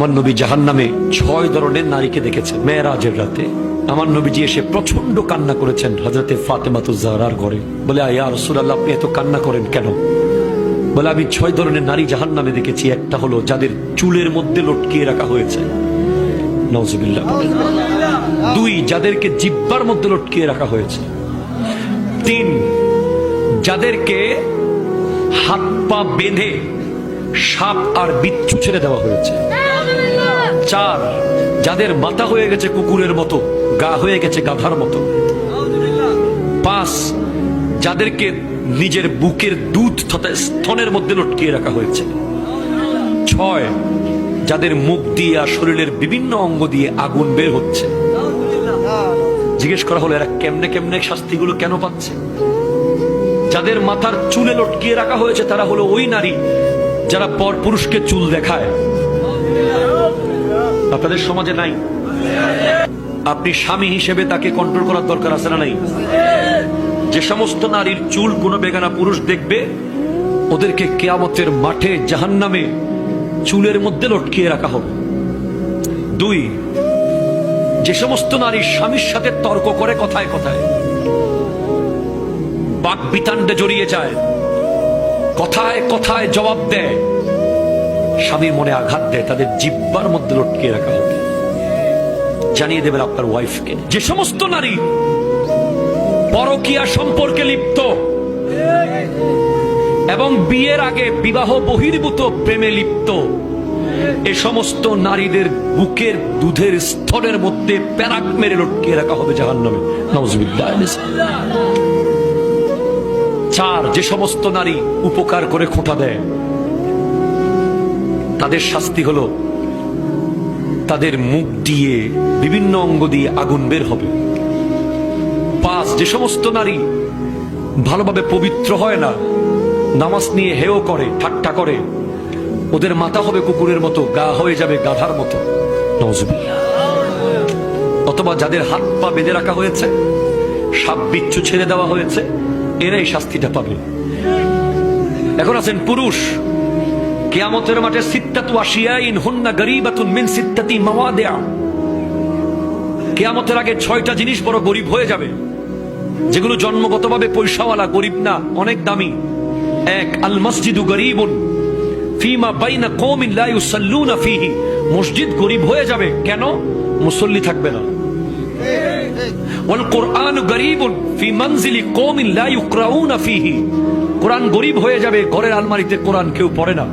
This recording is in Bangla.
আমার নবী জাহান্নামে 6 ধরনের নারীকে দেখেছেন মেরাজের রাতে। আমার নবীজি এসে প্রচন্ড কান্না করেছেন হযরতে ফাতেমাতুজ জাহরার ঘরে। বলে ইয়া রাসূলুল্লাহ, আপনি এত কান্না করেন কেন? বলে আমি 6 ধরনের নারী জাহান্নামে দেখেছি। একটা হলো যাদের চুলের মধ্যে লটকিয়ে রাখা হয়েছে, নাউজুবিল্লাহ। 2, যাদেরকে জিহ্বার মধ্যে লটকিয়ে রাখা হয়েছে। 3, যাদেরকে হাত পা বেঁধে সাপ আর বিচ্ছু ছেড়ে দেওয়া হয়েছে। 4, যাদের মাথা হয়ে গেছে কুকুরের মতো, গা হয়ে গেছে গাধার মতো। 5, যাদেরকে নিজের বুকের দুধ তথা স্তনের মধ্যে লটকিয়ে রাখা হয়েছে। 6, যাদের মুখ দিয়ে আর শরীরের বিভিন্ন অঙ্গ দিয়ে আগুন বের হচ্ছে। জিজ্ঞেস করা হলো এরা কেমনে কেমনে শাস্তিগুলো কেন পাচ্ছে? যাদের মাথার চুলে লটকিয়ে রাখা হয়েছে তারা হলো ওই নারী যারা পর পুরুষকে চুল দেখায়। আপনাদের সমাজে নাই? আপনি স্বামী হিসেবে তাকে কন্ট্রোল করার দরকার আছে না নাই? যে সমস্ত নারীর চুল কোনো বেগানা পুরুষ দেখবে ওদেরকে কিয়ামতের মাঠে জাহান্নামে চুলের মধ্যে লটকিয়ে রাখা হবে। 2, যে সমস্ত নারী স্বামীর সাথে তর্ক করে কথায় কথায়, বাক বিতান্ডে জড়িয়ে যায়, কথায় কথায় জবাব দেয়, স্বামীর মনে আঘাত দেয়, তাদের জিহ্বার মধ্যে লটকিয়ে রাখা হবে। জানিয়ে দেবেন আপনার ওয়াইফকে। যে সমস্ত নারী পরকীয়া সম্পর্কে লিপ্ত এবং বিয়ের আগে বিবাহ বহির্ভূত প্রেমে লিপ্ত, এ সমস্ত নারীদের বুকের দুধের স্তনের মধ্যে প্যারাক মেরে লটকিয়ে রাখা হবে জাহান্নামে, নাউজুবিল্লাহ। 4, যে সমস্ত নারী উপকার করে খোঁটা দেয় তাদের শাস্তি হলো তাদের মুখ দিয়ে বিভিন্ন অঙ্গ দিয়ে আগুন বের হবে। 5, যে সমস্ত নারী ভালোভাবে পবিত্র হয় না, নামাজ নিয়ে হেয় করে ঠাট্টা করে, ওদের মাথা হবে কুকুরের মতো, গা হয়ে যাবে গাধার মতো, নাউজুবিল্লাহ। অথবা যাদের হাত পা বেঁধে রাখা হয়েছে, সাপ বিচ্ছু ছেড়ে দেওয়া হয়েছে, এরাই শাস্তিটা পাবে। এখন আছেন পুরুষ, কিয়ামতের মাঠে সিত্তাতু আশিয়াইন হুন্না গরীবাতুন মিন সিত্তাতি মাওয়াদিআ। কিয়ামতের আগে 6টা জিনিস বড় গরিব হয়ে যাবে, যেগুলো জন্মগতভাবে পয়সাওয়ালা, গরিব না, অনেক দামি। 1, আল মসজিদু গরীবুন ফিমা বাইনা কওমিন লা ইউসাল্লুনা ফিহি। মসজিদ গরিব হয়ে যাবে, কেন? মুসল্লি থাকবে না। ওয়াল কুরআনু গরীবুন ফি মানজিলি কওমিন লা ইউকরাউনা ফিহি। কোরআন গরিব হয়ে যাবে, ঘরের আলমারিতে কোরআন কেউ পড়ে না।